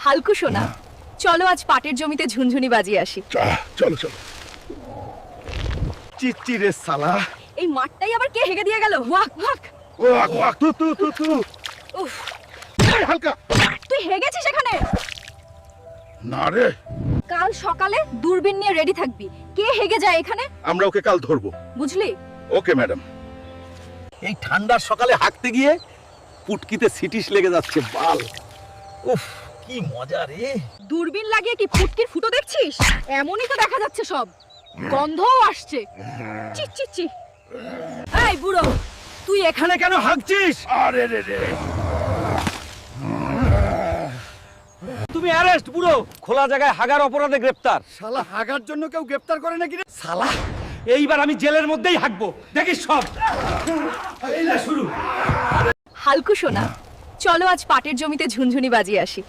হালকু সোনা, চলো আজ পাটের জমিতে ঝুনঝুনি বাজিয়ে আসি। চলো চলো। চিচিরে সালা। এই মাঠটাই আবার কে হেগে দিয়ে গেল? Walk walk. ওয়াক ওয়াক তু। উফ, এই হালকা। তুই হেগেছিস এখানে? না রে, কাল সকালে দূরবীন নিয়ে রেডি থাকবি। কে হেগে যায় এখানে? আমরা ওকে কাল ধরবো। বুঝলি? Okay madam. এই ঠান্ডার সকালে হাঁটতে গিয়ে পুটকিতে সিটিস লেগে যাচ্ছে বাল। উফ, কি মজা রে। দূরবীন লাগিয়ে কি ফুটকির ফুটো দেখছিস? এমনই তো দেখা যাচ্ছে সব। গন্ধও আসছে। চি চি চি। এই বুড়ো, তুই এখানে কেন হাগছিস? আরে রে রে। তুমি অ্যারেস্ট বুড়ো, খোলা জায়গায় হাগার অপরাধে গ্রেফতার। শালা হাগার জন্য কেউ গ্রেফতার করে নাকি রে? শালা, এইবার আমি জেলের মধ্যেই হাগবো, দেখিস সব। এই না শুরু। হালকু সোনা, চলো আজ পাটের জমিতে ঝুনঝুনি বাজিয়ে আসি।